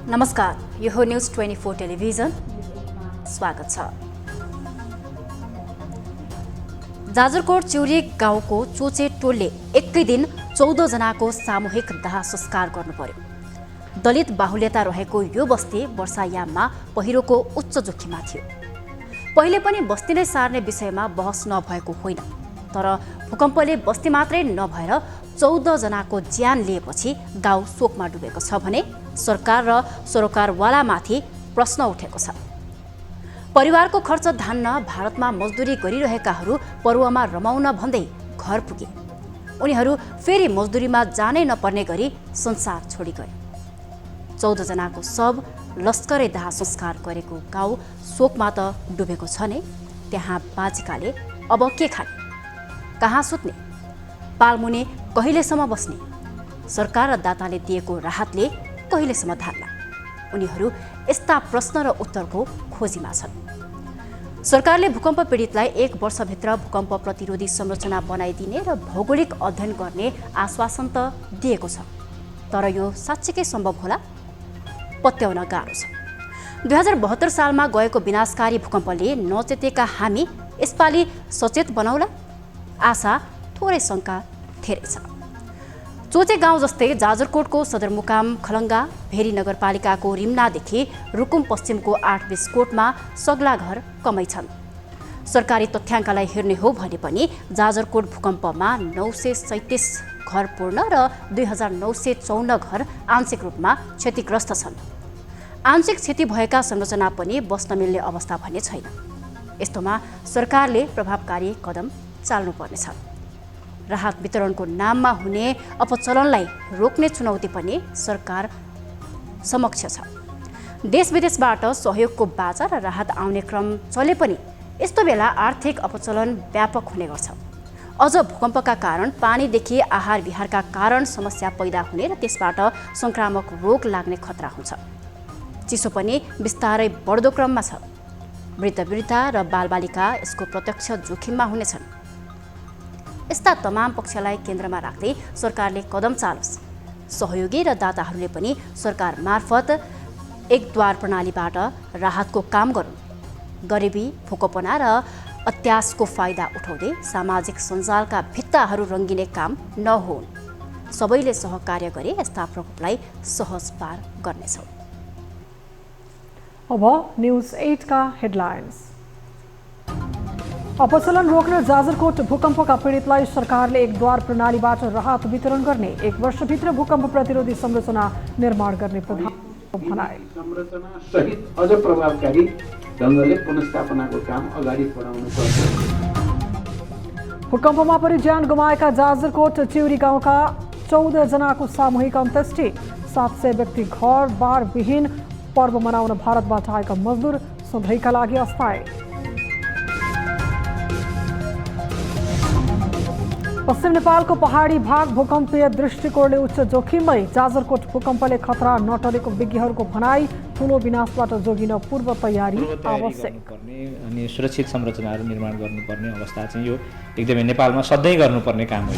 नमस्कार, यो हो न्यूज 24 टेलिभिजन। स्वागत छ। जाजरकोट चिउरी गाउँको चोचे टोलले एकै दिन 14 जनाको सामूहिक दाह संस्कार गर्नु पर्यो। दलित बाहुल्यता रहेको यो बस्ती वर्षायाममा पहिरोको उच्च जोखिममा थियो। पहिले पनि बस्ती नै सार्ने विषयमा बहस नभएको होइन, तर भूकम्पले बस्ती मात्रै नभएर 14 जनाको ज्यान लिएपछि गाउँ शोकमा डुबेको छ भने सरकार र सरोकारवालामाथि प्रश्न उठेको छ। परिवारको खर्च धान्न भारतमा मजदुरी गरिरहेकाहरू पर्वमा रमाउन भन्दै घर पुगे। उनीहरू फेरि मजदुरीमा जानै नपर्ने गरी संसार छोडी गए। 14 जनाको शव लस्करै दाह संस्कार गरेको गाउँ शोकमा त डुबेको छ नै, त्यहाँ बाजिकाले अब के खाने, कहाँ सुत्ने, पालमुनि कहिलेसम्म बस्ने, सरकार र दाताले दिएको राहतले कहिलेसम्म धार्ला, उनीहरू यस्ता प्रश्न र उत्तरको खोजीमा छन्। सरकारले भूकम्प पीडितलाई 1 वर्षभित्र भूकम्प प्रतिरोधी संरचना बनाइदिने र भौगोलिक अध्ययन गर्ने आश्वासन त दिएको छ, तर यो साँच्चीकै सम्भव होला? पत्याउन गाह्रो छ। 2072 सालमा गएको विनाशकारी भूकम्पले नचेतेका हामी यसपालि सचेत बनाउला? आशा थोरै शङ्का धेरै छ। चोचे गाउँ जस्तै जाजरकोटको सदरमुकाम खलङ्गा भेरी नगरपालिकाको रिम्नादेखि रुकुम पश्चिमको 8 बिस्कोटमा सग्ला घर कमै छन्। सरकारी तथ्याङ्कलाई हेर्ने हो भने पनि जाजरकोट भूकम्पमा 937 घर पूर्ण र 2954 घर आंशिक रूपमा क्षतिग्रस्त छन्। आंशिक क्षति भएका संरचना पनि बस्न मिल्ने अवस्था भने छैन। यस्तोमा सरकारले प्रभावकारी कदम चाल्नुपर्नेछ। राहत वितरणको नाममा हुने अपचलनलाई रोक्ने चुनौती पनि सरकार समक्ष छ। देश विदेशबाट सहयोगको बाजा र राहत आउने क्रम चले पनि यस्तो बेला आर्थिक अपचलन व्यापक हुने गर्छ। अझ भूकम्पका कारण पानीदेखि आहार विहारका कारण समस्या पैदा हुने र त्यसबाट संक्रामक रोग लाग्ने खतरा हुन्छ। चिसो पनि बिस्तारै बढ्दो क्रममा छ। वृद्ध-वृद्धा र बालबालिका यसको प्रत्यक्ष जोखिममा हुनेछन्। यस्ता तमाम पक्षलाई केन्द्रमा राख्दै सरकारले कदम चालोस्। सहयोगी र दाताहरूले पनि सरकार मार्फत एक द्वार प्रणालीबाट राहतको काम गरून्। गरिबी, भूकम्पना र अत्यासको फाइदा उठाउँदै सामाजिक सञ्जालका भित्ताहरू रङ्गिने काम नहोन्। सबैले सहकार्य गरे यस्ता प्रकोपलाई सहज पार गर्नेछौँ। अब न्यूज 8 का हेडलाइन्स। अपचलन रोक्न जाजरकोट भूकम्पका पीडितलाई सरकारले एक द्वार प्रणालीबाट राहत वितरण गर्ने, 1 वर्षभित्र भूकम्प प्रतिरोधी संरचना निर्माण गर्ने भनाए। संरचना सहित अझ प्रभावकारी ढङ्गले पुनर्स्थापनाको काम अगाडि बढाउनु पर्छ। भूकम्पमा परि ज्यान गुमाएका जाजरकोट चिउरी गाउँका 14 जनाको सामूहिक अन्त्येष्टि। 700 व्यक्ति घर-बार विहीन, पर्व मनाउन भारतबाट आएका मजदुर सधैँका लागि अस्थायी। पश्चिम नेपालको पहाडी भाग भूकम्पीय दृष्टिकोणले उच्च जोखिममै। जाजरकोट भूकम्पले खतरा नटलेको विज्ञहरूको भनाई। ठूलो विनाशबाट जोगिन पूर्व तयारी आवश्यक। अनि सुरक्षित संरचनाहरू निर्माण गर्नुपर्ने अवस्था चाहिँ यो एकदमै नेपालमा सधैँ गर्नुपर्ने काम हो।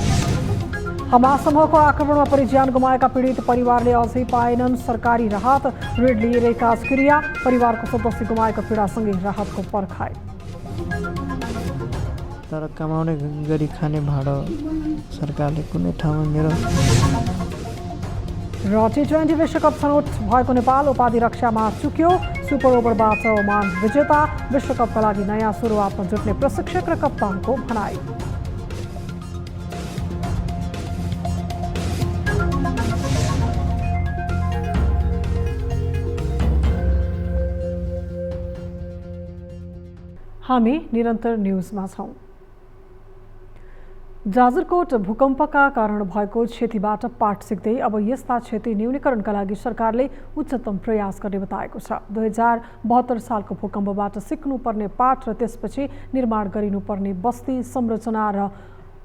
हमास समूहको आक्रमणमा परि ज्यान गुमाएका पीडित परिवारले अझै पाएनन् सरकारी राहत। ऋण लिएर काजक्रिया, परिवारको सदस्य गुमाएको पीडासँगै राहतको पर्खाइ। तर कमाउने गरी खाने भाडो सरकारले कुनै ठाउँमा मेरो। र T20 विश्वकप छनौट भएको नेपाल उपाधि रक्षामा चुक्यो। सुपर ओभरबाट ओमान विजेता। विश्वकपका लागि नयाँ सुरुवातमा जुट्ने प्रशिक्षक र कप्तानको भनाई। हामी निरन्तर न्यूजमा छौं। जाजरकोट भूकम्पका कारण भएको क्षतिबाट पाठ सिक्दै अब यस्ता क्षति न्यूनीकरणका लागि सरकारले उच्चतम प्रयास गर्ने बताएको छ। 2072 सालको भूकम्पबाट सिक्नुपर्ने पाठ र त्यसपछि निर्माण गरिनुपर्ने बस्ती संरचना र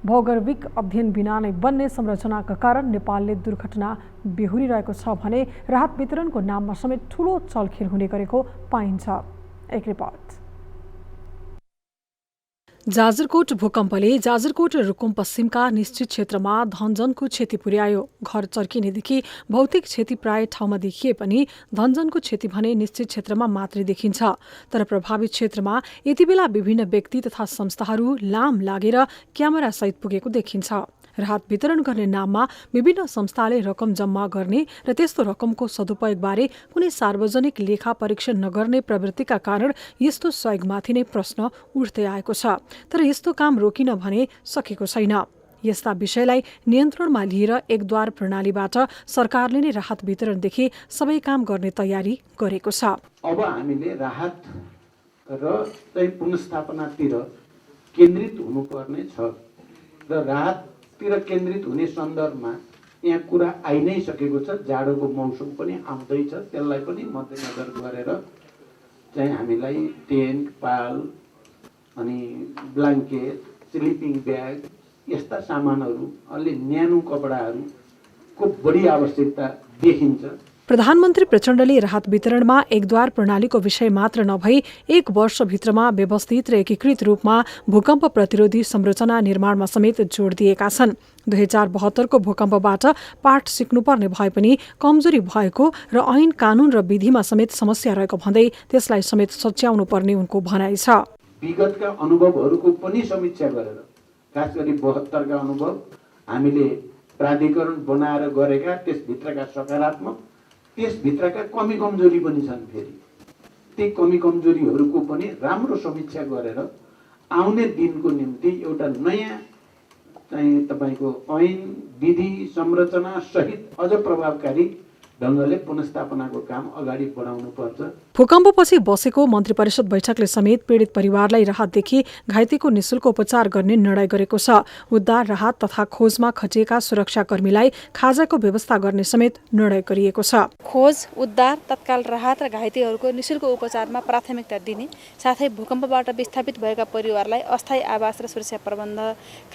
भौगोलिक अध्ययन बिना नै बन्ने संरचनाका कारण नेपालले दुर्घटना बेहोरिरहेको छ भने राहत वितरणको नाममा समेत ठूलो चलखेल हुने गरेको पाइन्छ। एक रिपोर्ट। जाजरकोट भूकम्पले जाजरकोट र रुकुम पश्चिमका निश्चित क्षेत्रमा धनजनको क्षति पुर्यायो। घर चर्किनेदेखि भौतिक क्षति प्राय ठाउँमा देखिए पनि धनजनको क्षति भने निश्चित क्षेत्रमा मात्रै देखिन्छ। तर प्रभावित क्षेत्रमा यति बेला विभिन्न व्यक्ति तथा संस्थाहरू लाम लागेर क्यामेरासहित पुगेको देखिन्छ। राहत वितरण गर्ने नाममा विभिन्न संस्थाले रकम जम्मा गर्ने र त्यस्तो रकमको सदुपयोगबारे कुनै सार्वजनिक लेखा परीक्षण नगर्ने प्रवृत्तिका कारण यस्तो सहयोगमाथि नै प्रश्न उठ्दै आएको छ। तर यस्तो काम रोकिन भने सकेको छैन। यस्ता विषयलाई नियन्त्रणमा लिएर एकद्वार प्रणालीबाट सरकारले नै राहत वितरणदेखि सबै काम गर्ने तयारी गरेको छ। अब हामीले राहत र पुनर्स्थापनातिर केन्द्रित हुनुपर्ने छ र राहततिर केन्द्रित हुने सन्दर्भमा यहाँ कुरा आइ नै सकेको छ। जाडोको मौसम पनि आउँदैछ, त्यसलाई पनि मध्यनजर गरेर चाहिँ हामीलाई टेन्ट, पाल अनि ब्ल्याङ्केट, स्लिपिङ ब्याग यस्ता सामानहरू अलि न्यानो कपडाहरूको बढी आवश्यकता देखिन्छ। प्रधानमन्त्री प्रचण्डले राहत वितरणमा एकद्वार प्रणालीको विषय मात्र नभई 1 वर्षभित्रमा व्यवस्थित र एकीकृत रूपमा भूकम्प प्रतिरोधी संरचना निर्माणमा समेत जोड दिएका छन्। 2072 को भूकम्पबाट पाठ सिक्नुपर्ने भए पनि कमजोरी भएको र ऐन कानून र विधिमा समेत समस्या रहेको भन्दै त्यसलाई समेत सच्याउनु पर्ने उनको भनाइ छ। विगतका अनुभवहरूको पनि समीक्षा गरेर, खास गरी 72 का अनुभव हामीले प्राधिकरण बनाएर गरेका, त्यसभित्रका सकारात्मक, त्यसभित्रका कमी कमजोरी पनि छन्। फेरि ती कमी कमजोरीहरूको पनि राम्रो समीक्षा गरेर आउने दिनको निम्ति एउटा नयाँ चाहिँ तपाईको ऐन, विधि, संरचना सहित अझ प्रभावकारी ढङ्गले पुनर्स्थापनाको काम अगाडि बढाउनु पर्छ। भूकम्पपछि बसेको मन्त्री परिषद बैठकले समेत पीडित परिवारलाई राहतदेखि घाइतेको निशुल्क उपचार गर्ने निर्णय गरेको छ। उद्धार, राहत तथा खोजमा खटिएका सुरक्षाकर्मीलाई खाजाको व्यवस्था गर्ने समेत निर्णय गरिएको छ। खोज, उद्धार, तत्काल राहत र घाइतेहरूको निशुल्क उपचारमा प्राथमिकता दिने साथै भूकम्पबाट विस्थापित भएका परिवारलाई अस्थायी आवास र सुरक्षा प्रबन्ध,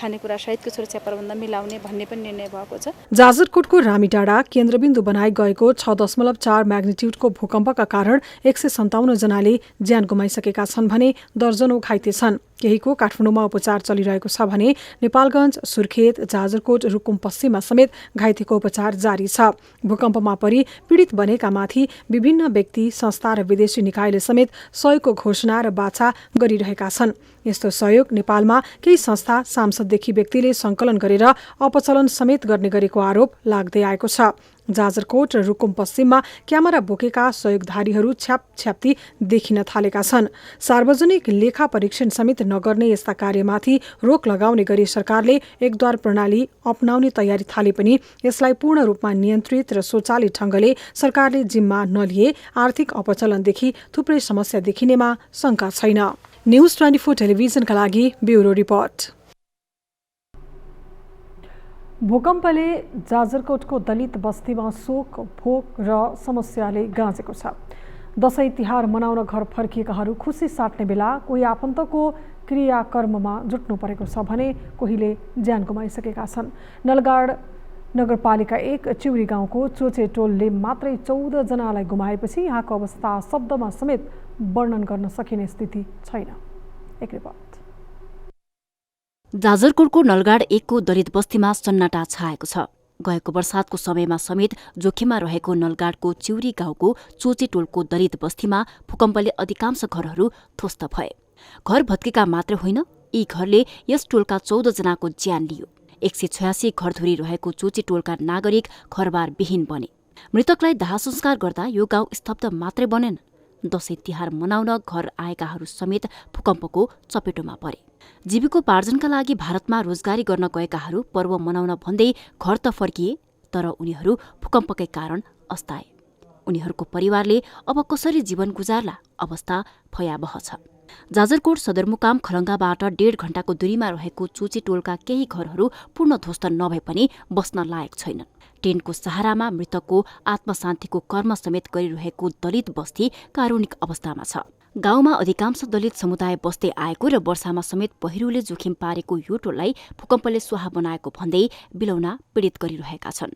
खानेकुरा सहितको सुरक्षा प्रबन्ध मिलाउने भन्ने पनि निर्णय भएको छ। जाजरकोटको रामीडाँडा केन्द्रबिन्दु बनाई गएको 6.4 म्याग्निट्युडको भूकम्पका कारण 157 जनाले ज्यान गुमाइसकेका छन् भने दर्जनौं घाइते छन्। केहीको काठमाडौँमा उपचार चलिरहेको छ भने नेपालगञ्ज, सुर्खेत, जाजरकोट, रुकुम पश्चिममा समेत घाइतेको उपचार जारी छ। भूकम्पमा परि पीडित बनेका माथि विभिन्न व्यक्ति, संस्था र विदेशी निकायले समेत सहयोगको घोषणा र बाछा गरिरहेका छन्। यस्तो सहयोग नेपालमा केही संस्था, सांसददेखि व्यक्तिले संकलन गरेर अपचलन समेत गर्ने गरेको आरोप लाग्दै आएको छ। जाजरकोट र रुकुम पश्चिममा क्यामेरा बोकेका सहयोगधारीहरू छ्यापछ्याप्ती देखिन थालेका छन्। सार्वजनिक लेखा परीक्षण समेत नगर्ने यस्ता कार्यमाथि रोक लगाउने गरी सरकारले एकद्वार प्रणाली अपनाउने तयारी थाले पनि यसलाई पूर्ण रूपमा नियन्त्रित र स्वचालित ढङ्गले सरकारले जिम्मा नलिए आर्थिक अपचलनदेखि थुप्रै समस्या देखिनेमा शङ्का छैन। न्युज 24 टेलिभिजनका लागि ब्युरो रिपोर्ट। भूकम्पले जाजरकोटको दलित बस्तीमा शोक, भोक र समस्याले गाँजेको छ। दशैं तिहार मनाउन घर फर्किएकाहरू खुसी साट्ने बेला कोही आफन्तको क्रियाकर्ममा जुट्नु परेको छ भने कोहीले ज्यान गुमाइसकेका छन्। नलगाड नगरपालिका 1 चिउरी गाउँको चोचे टोलले मात्रै 14 जनालाई गुमाएपछि यहाँको अवस्था शब्दमा समेत वर्णन गर्न सकिने स्थिति छैन। एक रिपोर्ट। जाजरकोटको नलगाड 1 को दलित बस्तीमा सन्नाटा छाएको छ। गएको बर्सातको समयमा समेत जोखिममा रहेको नलगाडको चिउरी गाउँको चोचे टोलको दलित बस्तीमा भूकम्पले अधिकांश घरहरू ध्वस्त भए। घर भत्केका मात्र होइन, यी घरले यस टोलका 14 जनाको ज्यान लियो। 186 घरधुरी रहेको चोचे टोलका नागरिक घरबार विहीन बने। मृतकलाई दाह संस्कार गर्दा यो गाउँ स्तब्ध मात्रै बनेन, दशैं तिहार मनाउन घर आएकाहरू समेत भूकम्पको चपेटोमा परे। जीविकोपार्जनका लागि भारतमा रोजगारी गर्न गएकाहरू पर्व मनाउन भन्दै घर त फर्किए, तर उनीहरू भूकम्पकै कारण अस्ताए। उनीहरूको परिवारले अब कसरी जीवन गुजार्ला, अवस्था भयावह छ। जाजरकोट सदरमुकाम खलङ्गाबाट 1.5 घण्टाको दूरीमा रहेको चुचेटोलका केही घरहरू पूर्ण ध्वस्त नभए पनि बस्न लायक छैनन्। टेन्टको सहारामा मृतकको आत्मशान्तिको कर्म समेत गरिरहेको दलित बस्ती कारुणिक अवस्थामा छ। गाउँमा अधिकांश दलित समुदाय बस्दै आएको र वर्षामा समेत पहिरोले जोखिम पारेको यो टोललाई भूकम्पले स्वाहा बनाएको भन्दै बिलौना पीडित गरिरहेका छन्।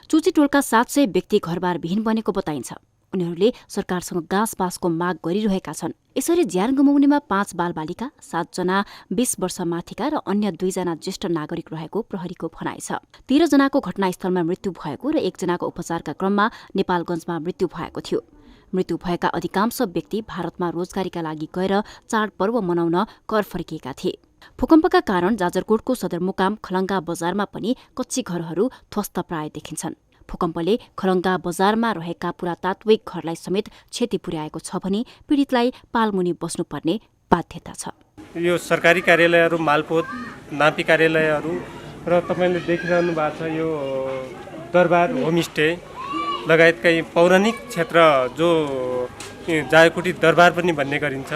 चुचेटोलका 700 व्यक्ति घरबार विहीन बनेको बताइन्छ। उनीहरूले सरकारसँग गाँस बाँसको माग गरिरहेका छन्। यसरी ज्यान गुमाउनेमा 5 बालबालिका, 7 जना 20 वर्ष माथिका र अन्य 2 जना ज्येष्ठ नागरिक रहेको प्रहरीको भनाइ छ। 13 जनाको घटनास्थलमा मृत्यु भएको र 1 जनाको उपचारका क्रममा नेपालगञ्जमा मृत्यु भएको थियो। मृत्यु भएका अधिकांश व्यक्ति भारतमा रोजगारीका लागि गएर चाडपर्व मनाउन घर फर्किएका थिए। भूकम्पका कारण जाजरकोटको सदरमुकाम खलङ्गा बजारमा पनि कच्ची घरहरू ध्वस्त प्राय देखिन्छन्। भूकम्पले खलङ्गा बजारमा रहेका पुरातात्विक घरलाई समेत क्षति पुर्याएको छ भने पीडितलाई पालमुनि बस्नुपर्ने बाध्यता छ। यो सरकारी कार्यालयहरू, मालपोत, नापी कार्यालयहरू र तपाईँले देखिरहनु भएको छ यो दरबार, होमस्टे लगायतका यी पौराणिक क्षेत्र जो जायकुटी दरबार पनि भन्ने गरिन्छ।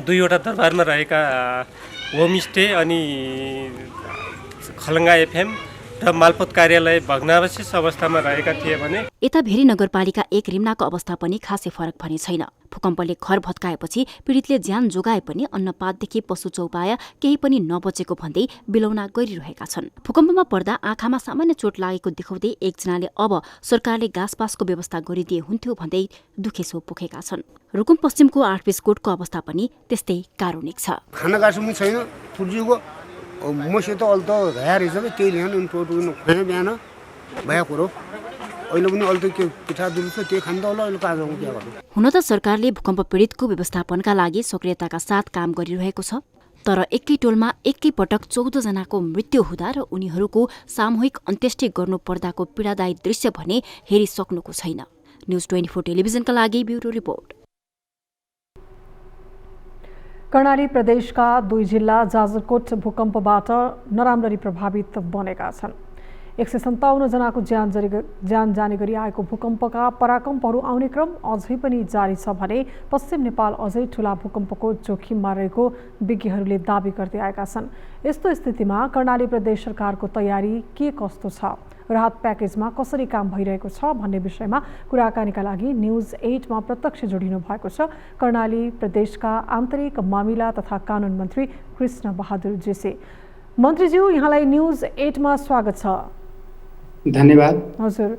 2वटा दरबारमा रहेका होमस्टे अनि खलङ्गा एफएम र मालपोत कार्यालय भग्नावशेष अवस्थामा रहेका थिए भने यता भेरी नगरपालिका 1 रिम्नाको अवस्था पनि खासै फरक भने छैन। भूकम्पले घर भत्काएपछि पीडितले ज्यान जोगाए पनि अन्नपातदेखि पशु चौपाया केही पनि नबचेको भन्दै बिलौना गरिरहेका छन्। भूकम्पमा पर्दा आँखामा सामान्य चोट लागेको देखाउँदै 1 जनाले अब सरकारले गाँसपासको व्यवस्था गरिदिए हुन्थ्यो भन्दै दुखेसो पोखेका छन्। रुकुम पश्चिमको 8 पिसकोटको अवस्था पनि त्यस्तै कारुणिक छ। खाना गाँस पनि छैन। फुर्जीको मसित अहिले त घाया रहेछ कि त्यही ल्याउनु खुवायो बिहान भए कुरो अहिले पनि अहिले त के पिठा दुल्छ त्यही खान्छ होला। अहिले आज के गर्नु। हुन त सरकारले भूकम्प पीडितको व्यवस्थापनका लागि सक्रियताका साथ काम गरिरहेको छ, तर एकै टोलमा एकै पटक 14 जनाको मृत्यु हुँदा र उनीहरूको सामूहिक अन्त्येष्टि गर्नु पर्दाको पीडादायी दृश्य भने हेरिसक्नुको छैन। न्युज 24 टेलिभिजनका लागि ब्युरो रिपोर्ट। कर्णाली प्रदेशका 2 जिल्ला जाजरकोट भूकम्पबाट नराम्ररी प्रभावित बनेका छन्। 157 जनाको ज्यान जाने गरी आएको भूकम्पका पराकम्पहरू आउने क्रम अझै पनि जारी छ भने पश्चिम नेपाल अझै ठूला भूकम्पको जोखिममा रहेको विज्ञहरूले दावी गर्दै आएका छन्। यस्तो स्थितिमा कर्णाली प्रदेश सरकारको तयारी के कस्तो छ, राहत प्याकेजमा कसरी काम भइरहेको छ भन्ने विषयमा कुराकानीका लागि न्युज 8 मा प्रत्यक्ष जोडिनु भएको छ कर्णाली प्रदेशका आन्तरिक मामिला तथा कानुन मन्त्री कृष्ण बहादुर जेसे। मन्त्रीज्यू, यहाँलाई न्युज 8 मा स्वागत छ। धन्यवाद। हजुर,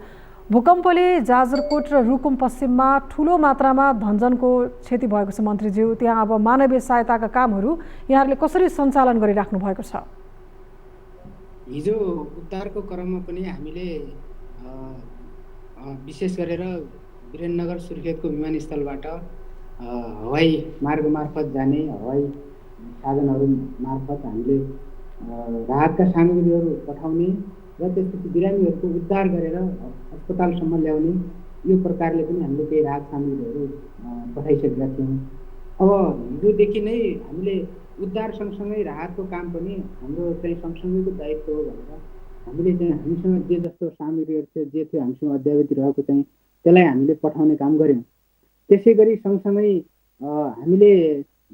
भूकम्पले जाजरकोट र रुकुम पश्चिममा ठूलो मात्रामा धनजनको क्षति भएको छ। मन्त्रीज्यू, त्यहाँ अब मानवीय सहायताका कामहरू यहाँहरूले कसरी सञ्चालन गरिराख्नु भएको छ? हिजो उद्धारको क्रममा पनि हामीले विशेष गरेर वीरेन्द्रनगर सुर्खेतको विमानस्थलबाट हवाई मार्ग मार्फत जाने हवाई साधनहरू मार्फत हामीले राहतका सामग्रीहरू पठाउने र त्यसपछि बिरामीहरूको उद्धार गरेर अस्पतालसम्म ल्याउने यो प्रकारले पनि हामीले केही राहत सामग्रीहरू पठाइसकेका थियौँ। अब हिजोदेखि नै हामीले उद्धार सँगसँगै राहतको काम पनि हाम्रो चाहिँ सँगसँगैको दायित्व हो भनेर हामीले चाहिँ हामीसँग जे जस्तो सामग्रीहरू थियो, जे थियो हामीसँग अद्यावधि रहेको चाहिँ त्यसलाई हामीले पठाउने काम गऱ्यौँ। त्यसै गरी सँगसँगै हामीले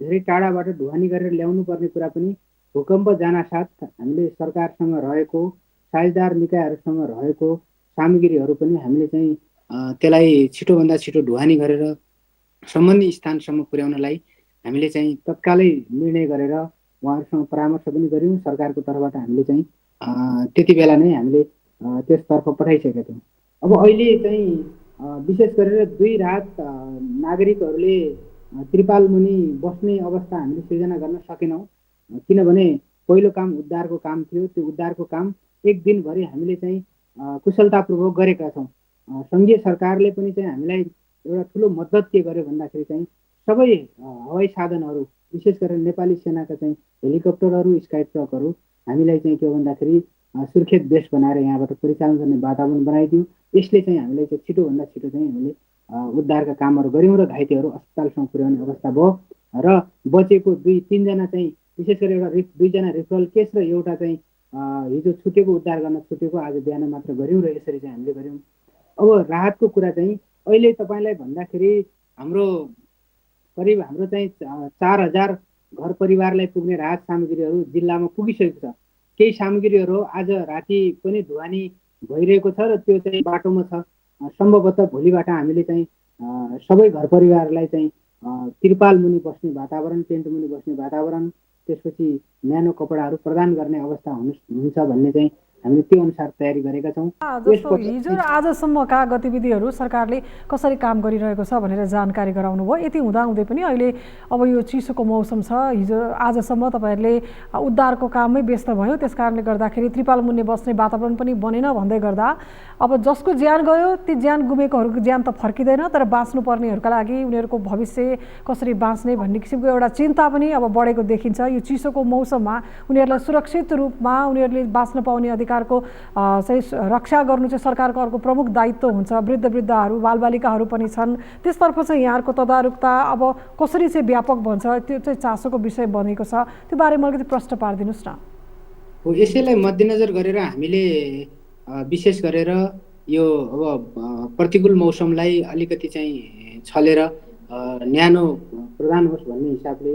धेरै टाढाबाट ढुवानी गरेर ल्याउनु पर्ने कुरा पनि भूकम्प जानासाथ हामीले सरकारसँग रहेको साझेदार निकायहरूसँग रहेको सामग्रीहरू पनि हामीले चाहिँ त्यसलाई छिटोभन्दा छिटो ढुवानी गरेर सम्बन्धित स्थानसम्म पुर्याउनलाई हामीले चाहिँ तत्कालै निर्णय गरेर उहाँहरूसँग परामर्श पनि गऱ्यौँ। सरकारको तर्फबाट हामीले चाहिँ त्यति बेला नै हामीले त्यसतर्फ पठाइसकेका थियौँ। अब अहिले चाहिँ विशेष गरेर 2 रात नागरिकहरूले त्रिपाल मुनि बस्ने अवस्था हामीले सृजना गर्न सकेनौँ, किनभने पहिलो काम उद्धारको काम थियो। त्यो उद्धारको काम 1 दिनभरि हामीले चाहिँ कुशलतापूर्वक गरेका छौँ। सङ्घीय सरकारले पनि चाहिँ हामीलाई एउटा ठुलो मद्दत के गर्यो भन्दाखेरि चाहिँ सबै हवाई साधनहरू विशेष गरेर नेपाली सेनाका चाहिँ हेलिकप्टरहरू, स्काई ट्रकहरू हामीलाई चाहिँ के भन्दाखेरि सुर्खेत बेस बनाएर यहाँबाट परिचालन गर्ने वातावरण बनाइदियो। यसले चाहिँ हामीलाई चाहिँ छिटोभन्दा छिटो चाहिँ हामीले उद्धारका कामहरू गऱ्यौँ र घाइतेहरू अस्पतालसम्म पुर्याउने अवस्था भयो र बचेको 2-3 जना चाहिँ विशेष गरेर एउटा 2 जना रिफरल केस र एउटा चाहिँ हिजो छुटेको उद्धार गर्न छुटेको आज बिहान मात्र गऱ्यौँ र यसरी चाहिँ हामीले गऱ्यौँ। अब राहतको कुरा चाहिँ अहिले तपाईँलाई भन्दाखेरि हाम्रो करिब हाम्रो चाहिँ 4000 घर परिवारलाई पुग्ने राहत सामग्रीहरू जिल्लामा पुगिसकेको छ। केही सामग्रीहरू आज राति पनि ढुवानी भइरहेको छ र त्यो चाहिँ बाटोमा छ। सम्भवतः भोलिबाट हामीले चाहिँ सबै घर परिवारलाई चाहिँ तिरपाल मुनि बस्ने वातावरण, टेन्ट मुनि बस्ने वातावरण, त्यसपछि न्यानो कपडाहरू प्रदान गर्ने अवस्था हुन्छ भन्ने चाहिँ हामीले त्यो अनुसार तयारी गरेका छौँ। जस्तो हिजो र आजसम्मका गतिविधिहरू सरकारले कसरी काम गरिरहेको छ भनेर जानकारी गराउनु भयो। यति हुँदाहुँदै पनि अहिले अब यो चिसोको मौसम छ, हिजो आजसम्म तपाईँहरूले उद्धारको काममै व्यस्त भयो, त्यस कारणले गर्दाखेरि त्रिपाल मुनि बस्ने वातावरण पनि बनेन भन्दै गर्दा अब जसको ज्यान गयो ती ज्यान गुमेकोहरूको ज्यान त फर्किँदैन, तर बाँच्नुपर्नेहरूका लागि उनीहरूको भविष्य कसरी बाँच्ने भन्ने किसिमको एउटा चिन्ता पनि अब बढेको देखिन्छ। यो चिसोको मौसममा उनीहरूलाई सुरक्षित रूपमा उनीहरूले बाँच्न पाउने अधिकारको चाहिँ रक्षा गर्नु चाहिँ सरकारको अर्को प्रमुख दायित्व हुन्छ। वृद्धहरू बालबालिकाहरू पनि छन्, त्यसतर्फ चाहिँ यहाँहरूको तदारुकता अब कसरी चाहिँ व्यापक भन्छ त्यो चाहिँ चासोको विषय बनेको छ। त्यो बारेमा अलिकति प्रश्न पारिदिनुहोस् न। हो, यसैलाई मध्यनजर गरेर हामीले विशेष गरेर यो अब प्रतिकूल मौसमलाई अलिकति चाहिँ छलेर न्यानो प्रदान होस् भन्ने हिसाबले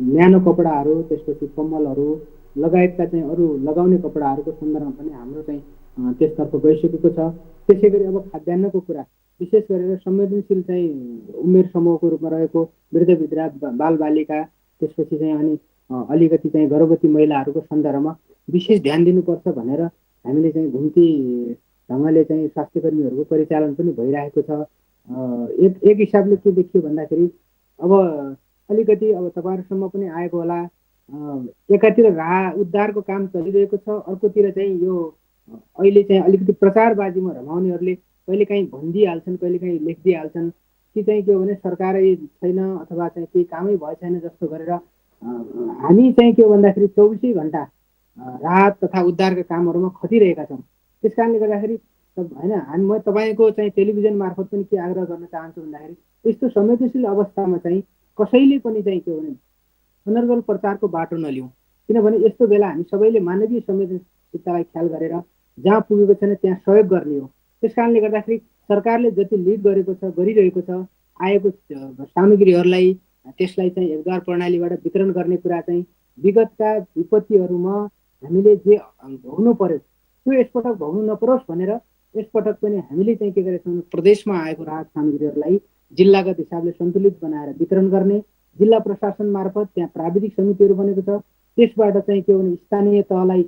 न्यानो कपडाहरू, त्यसपछि कम्बलहरू लगायतका चाहिँ अरू लगाउने कपडाहरूको सन्दर्भमा पनि हाम्रो चाहिँ त्यसतर्फ गइसकेको छ। त्यसै गरी अब खाद्यान्नको कुरा विशेष गरेर संवेदनशील चाहिँ उमेर समूहको रूपमा रहेको वृद्ध बालबालिका, त्यसपछि चाहिँ अनि अलिकति चाहिँ गर्भवती महिलाहरूको सन्दर्भमा विशेष ध्यान दिनुपर्छ भनेर हामीले चाहिँ घुम्ती ढङ्गले चाहिँ स्वास्थ्यकर्मीहरूको परिचालन पनि भइरहेको छ। एक हिसाबले के देखियो भन्दाखेरि अब अलिकति अब तपाईँहरूसम्म पनि आएको होला, एकातिर उद्धारको काम चलिरहेको छ, अर्कोतिर चाहिँ यो अहिले चाहिँ अलिकति प्रचारबाजीमा रमाउनेहरूले कहिलेकाहीँ भनिदिइहाल्छन्, कहिलेकाहीँ लेखिदिइहाल्छन् कि चाहिँ के हो भने सरकारै छैन अथवा चाहिँ केही कामै भए छैन जस्तो गरेर हामी चाहिँ के हो भन्दाखेरि 24 घन्टा राहत तथा उद्धारका कामहरूमा खटिरहेका छौँ। त्यस कारणले गर्दाखेरि होइन म तपाईँको चाहिँ टेलिभिजन मार्फत पनि के आग्रह गर्न चाहन्छु भन्दाखेरि यस्तो संवेदनशील अवस्थामा चाहिँ कसैले पनि चाहिँ के हो भने अनर्गल प्रचारको बाटो नलिउँ, किनभने यस्तो बेला हामी सबैले मानवीय संवेदनशीलतालाई ख्याल गरेर जहाँ पुगेको छैन त्यहाँ सहयोग गर्ने हो। त्यस कारणले गर्दाखेरि सरकारले जति लिड गरेको छ, गरिरहेको छ, आएको सामग्रीहरूलाई त्यसलाई चाहिँ एकद्वार प्रणालीबाट वितरण गर्ने कुरा चाहिँ विगतका विपत्तिहरूमा हामीले जे भोग्नु पर्यो त्यो यसपटक भोग्नु नपरोस् भनेर यसपटक पनि हामीले चाहिँ के गरेका छौँ, प्रदेशमा आएको राहत सामग्रीहरूलाई जिल्लागत हिसाबले सन्तुलित बनाएर वितरण गर्ने, जिल्ला प्रशासन मार्फत त्यहाँ प्राविधिक समितिहरू बनेको छ, त्यसबाट चाहिँ के भने स्थानीय तहलाई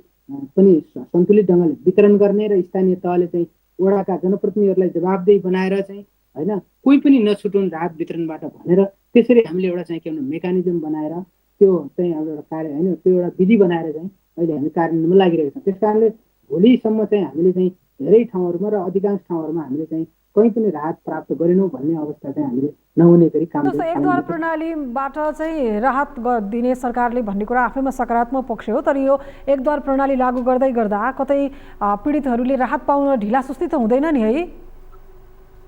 पनि सन्तुलित ढङ्गले वितरण गर्ने र स्थानीय तहले चाहिँ वडाका जनप्रतिनिधिहरूलाई जवाबदेही बनाएर चाहिँ होइन कोही पनि नछुटुन् राहत वितरणबाट भनेर त्यसरी हामीले एउटा चाहिँ के भने मेकानिजम बनाएर त्यो चाहिँ अब एउटा कार्य होइन त्यो एउटा विधि बनाएर चाहिँ अहिले हामी कार्यान्वयनमा लागिरहेका छौँ। त्यस कारणले भोलिसम्म चाहिँ हामीले चाहिँ धेरै ठाउँहरूमा र अधिकांश ठाउँहरूमा हामीले चाहिँ कहीँ पनि राहत प्राप्त गरेनौँ भन्ने अवस्था चाहिँ हामीले नहुने गरी काम गर्छौँ। एकद्वार प्रणालीबाट चाहिँ राहत दिने सरकारले भन्ने कुरा आफैमा सकारात्मक पक्ष हो, तर यो एकद्वार प्रणाली लागू गर्दै गर्दा कतै पीडितहरूले राहत पाउन ढिलासुस्ती त हुँदैन नि है?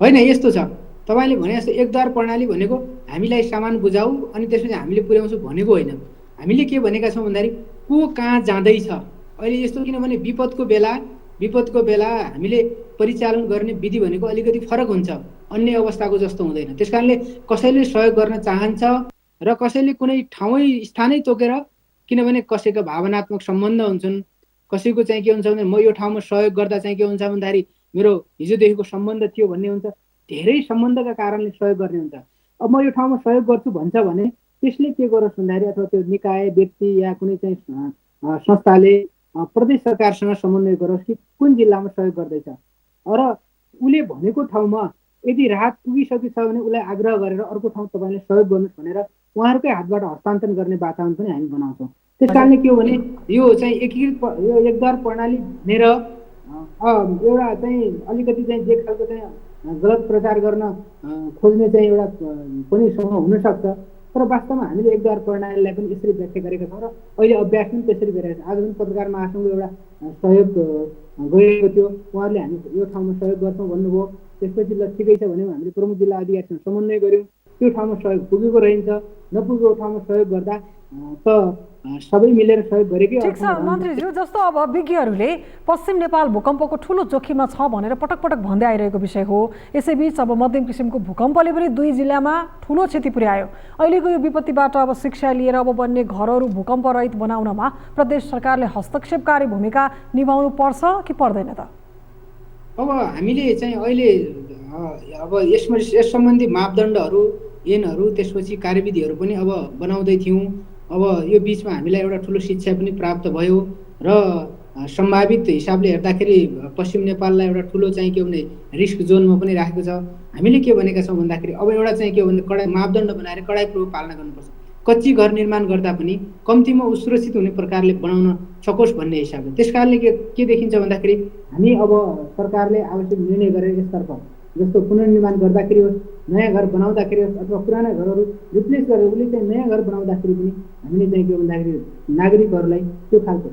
होइन, यस्तो छ तपाईँले भने जस्तो एकद्वार प्रणाली भनेको हामीलाई सामान बुझाऊ अनि त्यसपछि हामीले पुर्याउँछौँ भनेको होइन। हामीले के भनेका छौँ भन्दाखेरि को कहाँ जाँदैछ अहिले यस्तो, किनभने विपदको बेला हामीले परिचालन गर्ने विधि भनेको अलिकति फरक हुन्छ, अन्य अवस्थाको जस्तो हुँदैन। त्यस कारणले कसैले सहयोग गर्न चाहन्छ र कसैले कुनै स्थानै तोकेर, किनभने कसैको भावनात्मक सम्बन्ध हुन्छन्, कसैको चाहिँ के हुन्छ भने म यो ठाउँमा सहयोग गर्दा चाहिँ के हुन्छ भन्दाखेरि मेरो हिजोदेखिको सम्बन्ध थियो भन्ने हुन्छ, धेरै सम्बन्धका कारणले सहयोग गर्ने हुन्छ। अब म यो ठाउँमा सहयोग गर्छु भन्छ भने त्यसले के गरोस् भन्दाखेरि अथवा त्यो निकाय व्यक्ति या कुनै चाहिँ संस्थाले प्रदेश सरकारसँग समन्वय गरोस् कि कुन जिल्लामा सहयोग गर्दैछ र उसले भनेको ठाउँमा यदि राहत पुगिसकेको छ भने उसलाई आग्रह गरेर अर्को ठाउँ तपाईँले सहयोग गर्नुहोस् भनेर उहाँहरूकै हातबाट हस्तान्तरण गर्ने वातावरण पनि हामी बनाउँछौँ। त्यस कारणले के हो भने यो चाहिँ एकीकृत यो एकद्वार प्रणाली भनेर एउटा चाहिँ अलिकति चाहिँ जे खालको चाहिँ गलत प्रचार गर्न खोज्ने चाहिँ एउटा पनि समूह हुनसक्छ, तर वास्तवमा हामीले एकद्वार प्रणालीलाई पनि यसरी व्याख्या गरेका छौँ र अहिले अभ्यास पनि त्यसरी गरिरहेको छ। आज पनि पत्रकार महासङ्घको एउटा सहयोग गएको थियो, उहाँहरूले हामी यो ठाउँमा सहयोग गर्छौँ भन्नुभयो, त्यसपछि ल ठिकै छ भने हामीले प्रमुख जिल्ला अधिकारीसँग समन्वय गऱ्यौँ, त्यो ठाउँमा सहयोग पुगेको रहन्छ, नपुगेको ठाउँमा सहयोग गर्दा सबै मिलेर सहयोग गरेकै ठिक छ मन्त्रीज्यू, जस्तो अब विज्ञहरूले पश्चिम नेपाल भूकम्पको ठुलो जोखिममा छ भनेर पटक पटक भन्दै आइरहेको विषय हो। यसैबीच अब मध्यम किसिमको भूकम्पले पनि 2 जिल्लामा ठुलो क्षति पुर्यायो। अहिलेको यो विपत्तिबाट अब शिक्षा लिएर अब बन्ने घरहरू भूकम्प रहित बनाउनमा प्रदेश सरकारले हस्तक्षेपकारी भूमिका निभाउनु पर्छ कि पर्दैन त? अब हामीले चाहिँ अहिले अब यस सम्बन्धी मापदण्डहरू, ऐनहरू, त्यसपछि कार्यविधिहरू पनि अब बनाउँदै थियौँ। अब यो बिचमा हामीलाई एउटा ठुलो शिक्षा पनि प्राप्त भयो र सम्भावित हिसाबले हेर्दाखेरि पश्चिम नेपाललाई एउटा ठुलो चाहिँ के भने रिस्क जोनमा पनि राखेको छ। हामीले के भनेका छौँ भन्दाखेरि अब एउटा चाहिँ के भने कडा मापदण्ड बनाएर कडाइपूर्वक पालना गर्नुपर्छ। कच्ची घर निर्माण गर्दा पनि कम्तीमा सुरक्षित हुने प्रकारले बनाउन सकोस् भन्ने हिसाबले। त्यस कारणले के देखिन्छ भन्दाखेरि हामी अब सरकारले आवश्यक निर्णय गरेर यसतर्फ जस्तो पुनर्निर्माण गर्दाखेरि होस्, नयाँ घर बनाउँदाखेरि होस् अथवा पुराना घरहरू रिप्लेस गरेर उसले चाहिँ नयाँ घर बनाउँदाखेरि पनि हामीले चाहिँ के भन्दाखेरि नागरिकहरूलाई त्यो खालको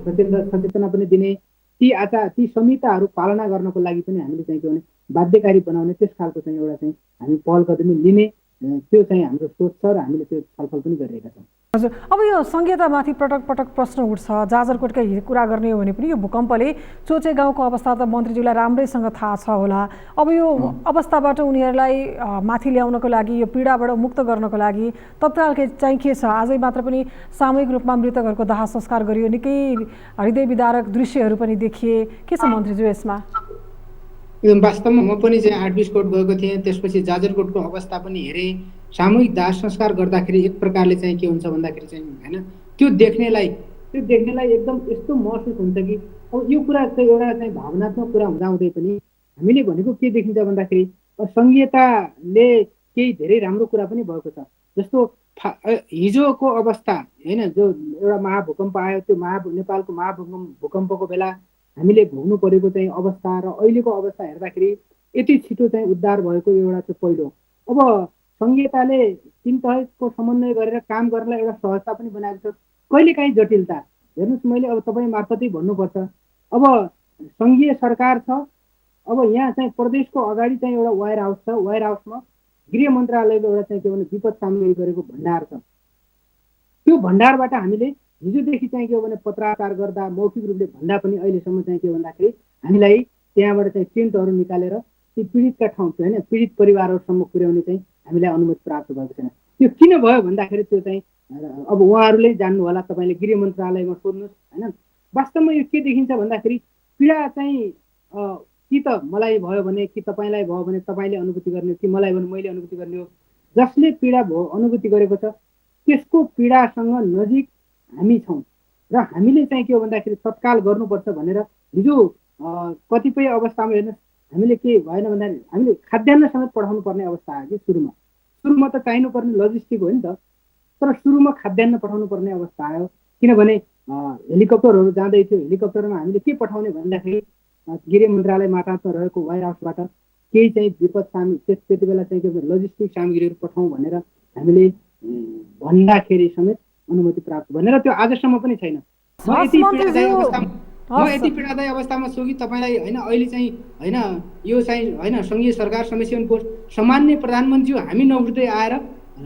सचेतना पनि दिने, ती संहिताहरू पालना गर्नको लागि पनि हामीले चाहिँ के भने बाध्यकारी बनाउने, त्यस खालको चाहिँ एउटा चाहिँ हामी पहल कदमी लिने, त्यो चाहिँ हाम्रो सोच छ र हामीले त्यो छलफल पनि गरिरहेका छौँ। हजुर, अब यो संहितामाथि पटक पटक प्रश्न उठ्छ। जाजरकोटकै कुरा गर्ने हो भने पनि यो भूकम्पले चोचे गाउँको अवस्था त मन्त्रीज्यूलाई राम्रैसँग थाहा छ होला। अब यो अवस्थाबाट उनीहरूलाई माथि ल्याउनको लागि, यो पीडाबाट मुक्त गर्नको लागि तत्काल चाहिँ के छ? आजै मात्र पनि सामूहिक रूपमा मृतकहरूको दाह संस्कार गरियो, निकै हृदय विदारक दृश्यहरू पनि देखिए। के छ मन्त्रीज्यू यसमा? एकदम वास्तवमा म पनि चाहिँ 8-20 कोट गएको थिएँ, त्यसपछि जाजरकोटको अवस्था पनि हेरेँ। सामूहिक दाह संस्कार गर्दाखेरि एक प्रकारले चाहिँ के हुन्छ भन्दाखेरि चाहिँ होइन त्यो देख्नेलाई एकदम यस्तो महसुस हुन्छ कि अब यो कुरा चाहिँ एउटा चाहिँ भावनात्मक कुरा हुँदाहुँदै पनि हामीले भनेको के देखिन्छ भन्दाखेरि संहिताले केही धेरै राम्रो कुरा पनि भएको छ। जस्तो हिजोको अवस्था होइन, जो एउटा महाभूकम्प आयो, त्यो नेपालको महाभूकम्पको बेला हामीले भोग्नु परेको चाहिँ अवस्था र अहिलेको अवस्था हेर्दाखेरि यति छिटो चाहिँ उद्धार भएको एउटा चाहिँ पहिलो। अब संहिताले 3 तहको समन्वय गरेर काम गर्नलाई एउटा सहजता पनि बनाएको छ। कहिलेकाहीँ जटिलता हेर्नुहोस्, मैले अब तपाईँ मार्फतै भन्नुपर्छ। अब सङ्घीय सरकार छ, अब यहाँ चाहिँ प्रदेशको अगाडि चाहिँ एउटा वेयर हाउस छ, वेयर हाउसमा गृह मन्त्रालयले एउटा चाहिँ के भने विपद सामग्री गरेको भण्डार छ। त्यो भण्डारबाट हामीले हिजोदेखि चाहिँ के भने पत्राचार गर्दा मौखिक रूपले भन्दा पनि अहिलेसम्म चाहिँ के भन्दाखेरि हामीलाई त्यहाँबाट चाहिँ टेन्टहरू निकालेर ती पीडितका ठाउँ होइन पीडित परिवारहरूसम्म पुर्याउने चाहिँ हामीलाई अनुमति प्राप्त भएको छैन। त्यो किन भयो भन्दाखेरि त्यो चाहिँ अब उहाँहरूले जान्नु होला, तपाईँले गृह मन्त्रालयमा सोध्नुहोस् होइन। वास्तवमा यो के देखिन्छ भन्दाखेरि पीडा चाहिँ कि त मलाई भयो भने कि तपाईँलाई भयो भने तपाईँले अनुभूति गर्ने हो कि मलाई भने मैले अनुभूति गर्ने हो। जसले पीडा अनुभूति गरेको छ त्यसको पीडासँग नजिक हामी छौँ र हामीले चाहिँ के हो भन्दाखेरि तत्काल गर्नुपर्छ भनेर हिजो कतिपय अवस्थामा हेर्नुहोस् हामीले के भएन भन्दाखेरि हामीले खाद्यान्न समेत पठाउनु पर्ने अवस्था आयो कि सुरुमा त चाहिनुपर्ने लजिस्टिक हो नि त, तर सुरुमा खाद्यान्न पठाउनु पर्ने अवस्था आयो। किनभने हेलिकप्टरहरू जाँदै थियो, हेलिकप्टरमा हामीले के पठाउने भन्दाखेरि गृह मन्त्रालय मार्फतमा रहेको वेयर हाउसबाट केही चाहिँ विपद त्यति बेला चाहिँ के लजिस्टिक सामग्रीहरू पठाउँ भनेर हामीले भन्दाखेरि समेत अनुमति प्राप्त भनेर त्यो आजसम्म पनि छैन। म यति पीडादायी अवस्थामा छु कि तपाईँलाई होइन अहिले चाहिँ होइन यो चाहिँ होइन सङ्घीय सरकार समितिको सामान्य प्रधानमन्त्री हामी नउठ्दै आएर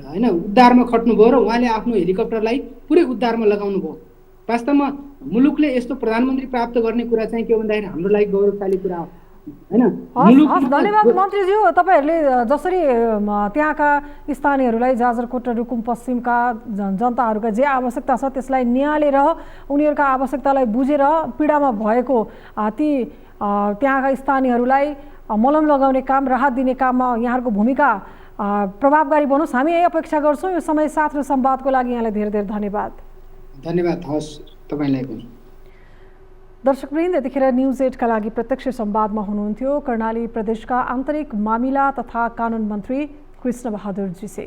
होइन उद्धारमा खट्नुभयो र उहाँले आफ्नो हेलिकप्टरलाई पुरै उद्धारमा लगाउनु भयो। वास्तवमा मुलुकले यस्तो प्रधानमन्त्री प्राप्त गर्ने कुरा चाहिँ के भन्दाखेरि हाम्रो लागि गौरवशाली कुरा हो होइन। धन्यवाद मन्त्रीज्यू, तपाईँहरूले जसरी त्यहाँका स्थानीयहरूलाई जाजरकोट र रुकुम पश्चिमका जनताहरूका जे आवश्यकता छ त्यसलाई निहालेर उनीहरूका आवश्यकतालाई बुझेर पीडामा भएको ती त्यहाँका स्थानीयहरूलाई मलम लगाउने काम, राहत दिने काममा यहाँहरूको भूमिका प्रभावकारी बनोस्, हामी यही अपेक्षा गर्छौँ। यो समय साथ र संवादको लागि यहाँलाई धेरै धेरै धन्यवाद। धन्यवाद हवस् तपाईँलाई पनि। दर्शकवृन्द, यतिखेर न्युज 8 का लागि प्रत्यक्ष संवादमा हुनुहुन्थ्यो कर्णाली प्रदेशका आन्तरिक मामिला तथा कानुन मन्त्री कृष्ण बहादुर जीसे।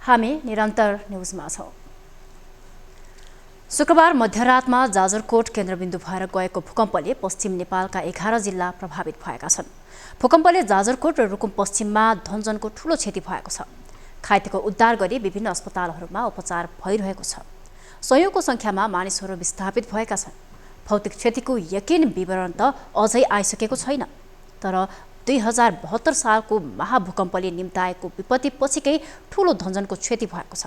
हामी निरन्तर न्युजमा छौँ। शुक्रबार मध्यरातमा जाजरकोट केन्द्रबिन्दु भएर गएको भूकम्पले पश्चिम नेपालका 11 जिल्ला प्रभावित भएका छन्। भूकम्पले जाजरकोट र रुकुम पश्चिममा धनजनको ठूलो क्षति भएको छ। घाइतेको उद्धार गरी विभिन्न अस्पतालहरूमा उपचार भइरहेको छ। सयौंको संख्यामा मानिसहरू विस्थापित भएका छन्। भौतिक क्षतिको यकिन विवरण त अझै आइसकेको छैन, तर 2072 सालको महाभूकम्पले निम्ताएको विपत्ति पछिकै ठूलो धनजनको क्षति भएको छ।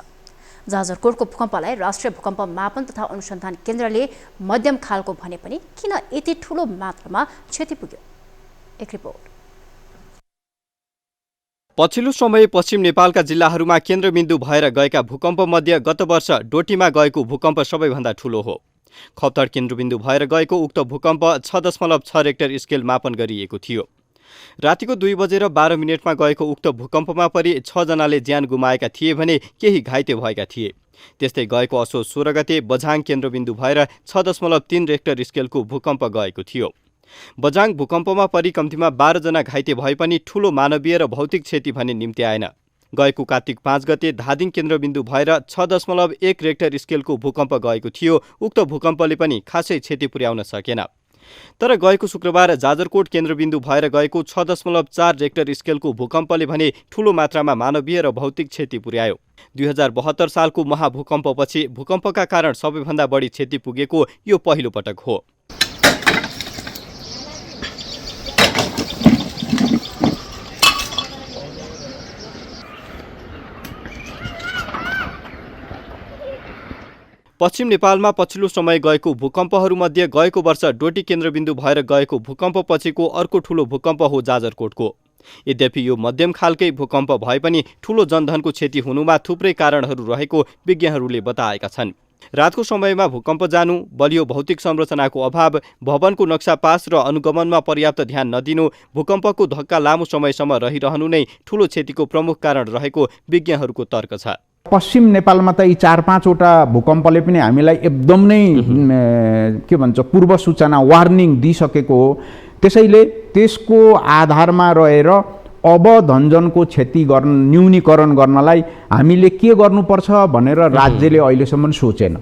जाजरकोटको भूकम्पलाई राष्ट्रिय भूकम्प मापन तथा अनुसन्धान केन्द्रले मध्यम खालको भने पनि किन यति ठूलो मात्रामा क्षति पुग्यो? एक रिपोर्ट। पछिल्लो समय पश्चिम नेपालका जिल्लाहरूमा केन्द्रबिन्दु भएर गएका भूकम्पमध्ये गत वर्ष डोटीमा गएको भूकम्प सबैभन्दा ठूलो हो। खप्तड केन्द्रबिन्दु भएर गएको उक्त भूकम्प 6.6 रेक्टर स्केल मापन गरिएको थियो। रातिको 2:12 गएको उक्त भूकम्पमा परि 6 जनाले ज्यान गुमाएका थिए भने केही घाइते भएका थिए। त्यस्तै गएको असोज 16 गते बझाङ केन्द्रबिन्दु भएर 6.3 रेक्टर स्केलको भूकम्प गएको थियो। बझाङ भूकम्पमा परि कम्तीमा 12 जना घाइते भए पनि ठूलो मानवीय र भौतिक क्षति भने निम्ति आएन। गएको कार्तिक 5 गते धादिङ केन्द्रबिन्दु भएर 6.1 रेक्टर स्केलको भूकम्प गएको थियो। उक्त भूकम्पले पनि खासै क्षति पुर्याउन सकेन। तर गएको शुक्रबार जाजरकोट केन्द्रबिन्दु भएर गएको 6.4 रेक्टर स्केलको भूकम्पले भने ठूलो मात्रामा मानवीय र भौतिक क्षति पुर्यायो। 2072 सालको महाभूकम्पपछि भूकम्पका कारण सबैभन्दा बढी क्षति पुगेको यो पहिलो पटक हो। पश्चिम नेपालमा पछिल्लो समय गएको भूकम्पहरूमध्ये गएको वर्ष डोटी केन्द्रबिन्दु भएर गएको भूकम्प पछिको अर्को ठूलो भूकम्प हो जाजरकोटको। यद्यपि यो मध्यम खालकै भूकम्प भए पनि ठूलो जनधनको क्षति हुनुमा थुप्रै कारणहरू रहेको विज्ञहरूले बताएका छन्। रातको समयमा भूकम्प जानु, बलियो भौतिक संरचनाको अभाव, भवनको नक्सा पास र अनुगमनमा पर्याप्त ध्यान नदिनु, भूकम्पको धक्का लामो समयसम्म रहिरहनु नै ठूलो क्षतिको प्रमुख कारण रहेको विज्ञहरूको तर्क छ। पश्चिम नेपालमा त यी 4-5 वटा भूकम्पले पनि हामीलाई एकदम नै के भन्छ पूर्व सूचना वार्निङ दिइसकेको हो। त्यसैले त्यसको आधारमा रहेर अब धनजनको क्षति न्यूनीकरण गर्नलाई हामीले के गर्नुपर्छ भनेर राज्यले अहिलेसम्म सोचेन।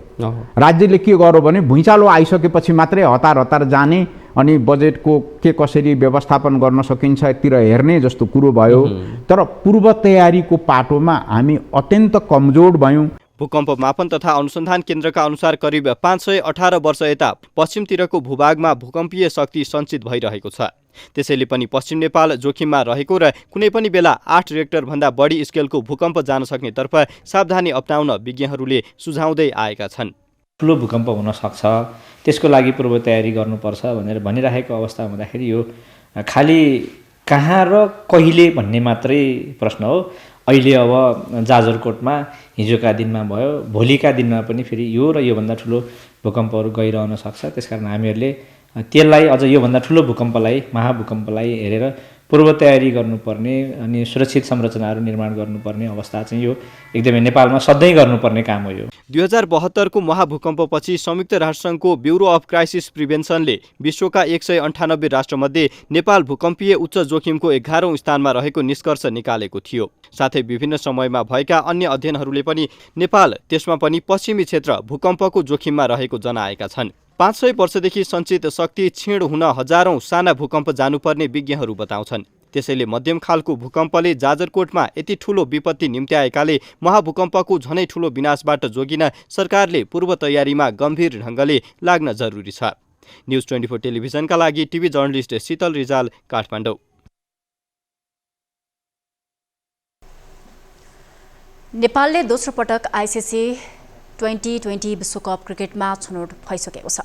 राज्यले के गर्यो भने भुइँचालो आइसकेपछि मात्रै हतार जाने अनि बजेटको के कसरी व्यवस्थापन गर्न सकिन्छ तिर हेर्ने जस्तो कुरो भयो। तर पूर्व तयारीको पाटोमा हामी अत्यन्त कमजोर भयौँ। भूकम्प मापन तथा अनुसन्धान केन्द्रका अनुसार करिब 518 वर्ष यता पश्चिमतिरको भूभागमा भूकम्पीय शक्ति सञ्चित भइरहेको छ। त्यसैले पनि पश्चिम नेपाल जोखिममा रहेको र कुनै पनि बेला 8 रेक्टर भन्दा बढी स्केलको भूकम्प जान सक्ने तर्फ सावधानी अपनाउन विज्ञहरूले सुझाउँदै आएका छन्। ठुलो भूकम्प हुन सक्छ, त्यसको लागि पूर्व तयारी गर्नुपर्छ भनेर भनिरहेको अवस्था हुँदाखेरि यो खालि कहाँ र कहिले भन्ने मात्रै प्रश्न हो। अहिले अब जाजरकोटमा हिजोका दिनमा भयो, भोलिका दिनमा पनि फेरि यो र योभन्दा ठुलो भूकम्पहरू गइरहन सक्छ। त्यसकारण हामीहरूले त्यसलाई अझ योभन्दा ठुलो भूकम्पलाई, महाभूकम्पलाई हेरेर पूर्व तयारी गर्नुपर्ने अनि सुरक्षित संरचनाहरू निर्माण गर्नुपर्ने अवस्था चाहिँ यो एकदमै नेपालमा सधैँ गर्नुपर्ने काम हो। यो 2072 को महाभूकम्पपछि संयुक्त राष्ट्रसङ्घको ब्युरो अफ क्राइसिस प्रिभेन्सनले विश्वका 198 राष्ट्रमध्ये नेपाल भूकम्पीय उच्च जोखिमको 11औं स्थानमा रहेको निष्कर्ष निकालेको थियो। साथै विभिन्न समयमा भएका अन्य अध्ययनहरूले पनि नेपाल त्यसमा पनि पश्चिमी क्षेत्र भूकम्पको जोखिममा रहेको जनाएका छन्। 500 वर्षदेखि सञ्चित शक्ति क्षीण हुन हजारौं साना भूकम्प जानुपर्ने विज्ञहरू बताउँछन्। त्यसैले मध्यम खालको भूकम्पले जाजरकोटमा यति ठूलो विपत्ति निम्त्याएकाले महाभूकम्पको झनै ठूलो विनाशबाट जोगिन सरकारले पूर्व तयारीमा गम्भीर ढङ्गले लाग्न जरुरी छ। न्युज 24 टेलिभिजनका लागि टिभी जर्नलिस्ट शीतल रिजाल, काठमाडौँ। नेपालले दोस्रो पटक आइसिसी 2020 विश्वकप क्रिकेटमा छनौट भइसकेको छ।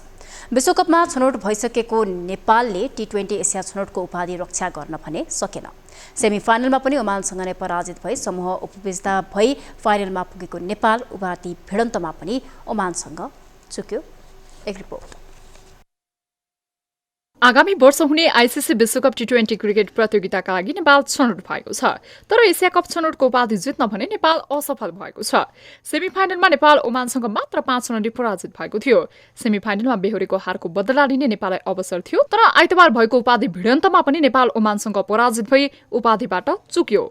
विश्वकपमा छनौट भइसकेको नेपालले T20 एसिया छनौटको उपाधि रक्षा गर्न भने सकेन। सेमिफाइनलमा पनि ओमानसँग नै पराजित भई समूह उपविजेता भई फाइनलमा पुगेको नेपाल उपाधि भिडन्तमा पनि ओमानसँग चुक्यो। एक रिपोर्ट। आगामी वर्ष हुने आइसिसी विश्वकप T20 क्रिकेट प्रतियोगिताका लागि नेपाल छनौट भएको छ। तर एसिया कप छनौटको उपाधि जित्न भने नेपाल असफल भएको छ। सेमिफाइनलमा नेपाल ओमानसँग मात्र 5 रनले पराजित भएको थियो। सेमिफाइनलमा बेहोरेको हारको बदला लिने नेपाललाई अवसर थियो। तर आइतबार भएको उपाधि भिडन्तमा पनि नेपाल ओमानसँग पराजित भई उपाधिबाट चुक्यो।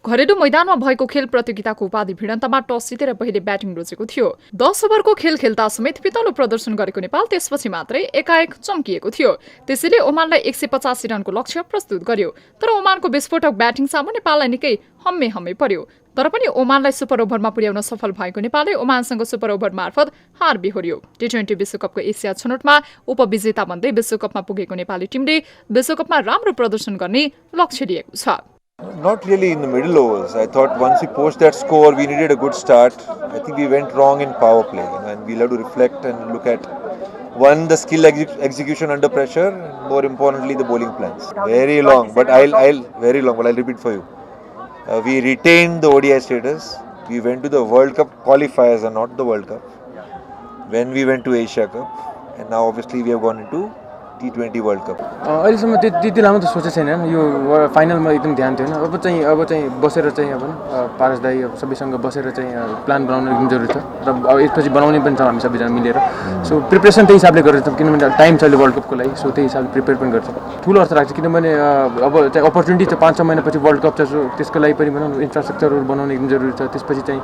घरेलु मैदानमा भएको खेल प्रतियोगिताको उपाधि भिडन्तमा टस जितेर पहिले ब्याटिङ रोजेको थियो। 10 ओभरको खेल खेल्दा समेत पितलो प्रदर्शन गरेको नेपाल त्यसपछि मात्रै एकाएक चम्किएको थियो। त्यसैले ओमानलाई 185 रनको लक्ष्य प्रस्तुत गर्यो। तर ओमानको विस्फोटक ब्याटिङ सामु नेपाललाई निकै हम्मे पर्यो। तर पनि ओमानलाई सुपर ओभरमा पुर्याउन सफल भएको नेपालले ओमानसँग सुपर ओभर मार्फत हार बिहोर्यो। T20 विश्वकपको एसिया छनौटमा उपविजेता बन्दै विश्वकपमा पुगेको नेपाली टिमले विश्वकपमा राम्रो प्रदर्शन गर्ने लक्ष्य लिएको छ। Not really in the middle overs. I thought once we post that score, we needed a good start. I think we went wrong in power play, and we'll have to reflect and look at one, the skill execution under pressure, and more importantly, the bowling plans. Very long, but I'll repeat for you. We retained the ODI status. We went to the World Cup qualifiers and not the World Cup. When we went to Asia Cup, and now obviously we have gone into T20 World Cup. अहिलेसम्म त्यति लामो त सोचेको छैन। यो फाइनलमा एकदम ध्यान थिएन। अब चाहिँ बसेर चाहिँ अब पारस दाई सबैसँग बसेर चाहिँ प्लान बनाउन एकदम जरुरी छ र अब यसपछि बनाउने पनि छ हामी सबैजना मिलेर। सो प्रिपरेसन त्यही हिसाबले गरेर छ किनभने टाइम छ अहिले वर्ल्ड कपको लागि। सो त्यही हिसाबले प्रिपेयर पनि गर्छ। ठुलो अर्थ राख्छ किनभने अब चाहिँ अपर्च्युनिटी छ 5-6 महिनापछि वर्ल्ड कप छ। सो त्यसको लागि पनि बनाउनु इन्फ्रास्ट्रक्चरहरू बनाउन एकदम जरुरी छ। त्यसपछि चाहिँ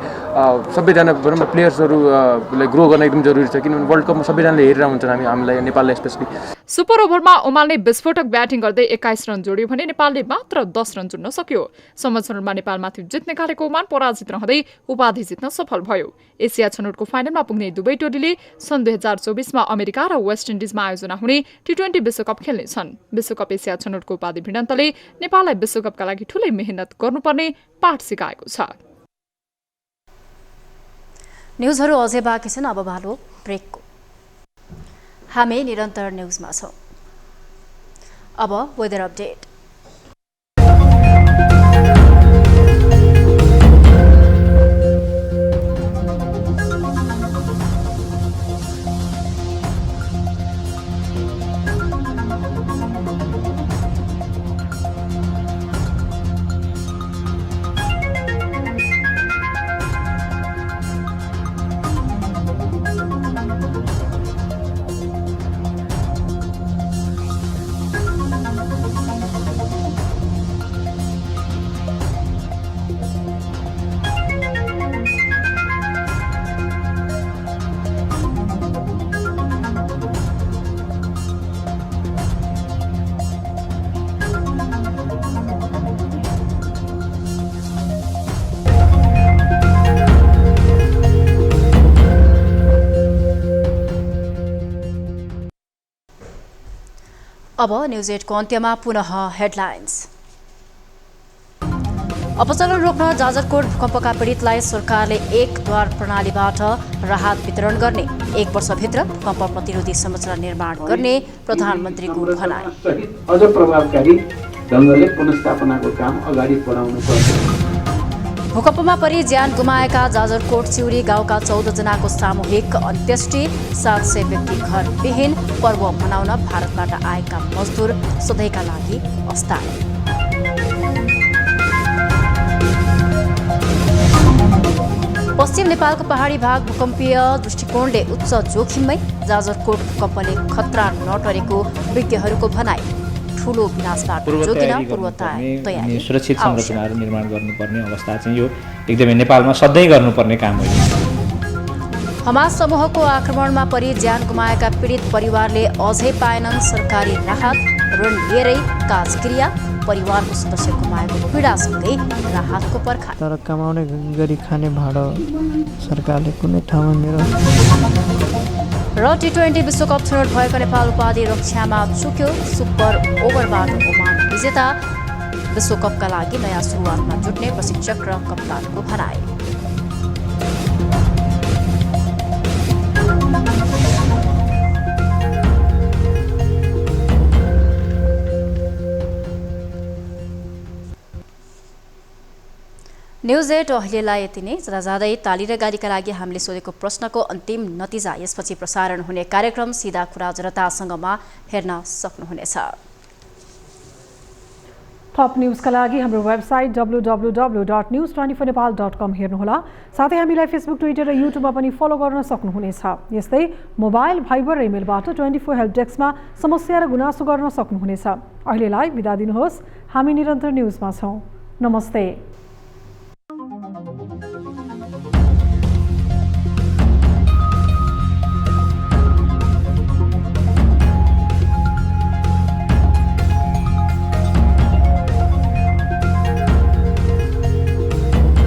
सबैजना भनौँ न प्लेयर्सहरूलाई ग्रो गर्न एकदम जरुरी छ किनभने वर्ल्ड कपमा सबैजनाले हेरेर हुन्छ हामीलाई नेपाललाई स्पेशली। सुपर ओभरमा ओमानले विस्फोटक ब्याटिङ गर्दै 21 रन जोड्यो भने नेपालले मात्र 10 रन जोड्न सक्यो। समझौतामा नेपालमाथि जित निकालेको ओमान पराजित रहँदै उपाधि जित्न सफल भयो। एसिया छनौटको फाइनलमा पुग्ने दुवै टोलीले सन् 2024 मा अमेरिका र वेस्ट इन्डिजमा आयोजना हुने T20 विश्वकप खेल्नेछन्। विश्वकप एसिया छनौटको उपाधि भिडन्तले नेपाललाई विश्वकपका लागि ठूलै मेहनत गर्नुपर्ने पाठ सिकाएको छ। न्युजहरू अझै बाँकी छन्। अब भालो ब्रेकको। हामी निरन्तर न्युजमा छौं। अब वेदर अपडेट। अब न्युज 8 को अन्त्यमा पुनः हेडलाइन्स। अपचलन रोक्न जाजरकोट भूकम्पका पीडितलाई सरकारले एक द्वार प्रणालीबाट राहत वितरण गर्ने, 1 वर्षभित्र भूकम्प प्रतिरोधी संरचना निर्माण गर्ने प्रधानमन्त्रीको भनाई। अझ प्रभावकारी ढङ्गले पुनर्स्थापनाको काम अगाडि बढाउनु पर्छ। भूकम्पमा परि ज्यान गुमाएका जाजरकोट चिउरी गाउँका 14 जनाको सामूहिक अन्त्येष्टि, 700 व्यक्ति घरविहीन, पर्व मनाउन भारतबाट आएका मजदुर सधैँका लागि अस्थायी। पश्चिम नेपालको पहाडी भाग भूकम्पीय दृष्टिकोणले उच्च जोखिममै, जाजरकोट भूकम्पले खतरा नटरेको विज्ञहरूको भनाई। ठूलो विनाशबाट जोगिन पूर्व तयारी, सुरक्षित संरचनाहरू निर्माण गर्नुपर्ने अवस्था चाहिँ यो एकदमै नेपालमा सधैँ गर्नुपर्ने काम हो। हमास समूहको आक्रमणमा परि ज्यान गुमाएका पीडित परिवारले अझै पाएनन् सरकारी राहत, ऋण लिएरै काजक्रिया, परिवारको सदस्य गुमाएको पीडासँगै राहतको पर्खाइ। तर कमाउने गरी खाने भाडा सरकारले कुनै ठाउँमा मेरो। र T20 विश्वकप छनौट भएको नेपाल उपाधि रक्षामा चुक्यो, सुपर ओभरबाट ओमान विजेता। विश्वकपका लागि नयाँ सुरुवातमा जुट्ने प्रशिक्षक र कप्तानको भनाई। न्युज 8 अहिलेलाई यति नै। जाँदै ताली र गालीका लागि हामीले सोधेको प्रश्नको अन्तिम नतिजा यसपछि प्रसारण हुने कार्यक्रम सीधा कुरा जनतासँगमा हेर्न सक्नुहुनेछ। थप न्युजका लागि हाम्रो वेबसाइट www.news24nepal.com हेर्नुहोला। साथै हामीलाई फेसबुक, ट्विटर र युट्युबमा पनि फलो गर्न सक्नुहुनेछ। यस्तै मोबाइल, भाइबर र इमेलबाट 24 हेल्प डेस्कमा समस्या र गुनासो गर्न सक्नुहुनेछ। अहिलेलाई बिदा दिनुहोस्। हामी निरन्तर न्युजमा छौं। नमस्ते।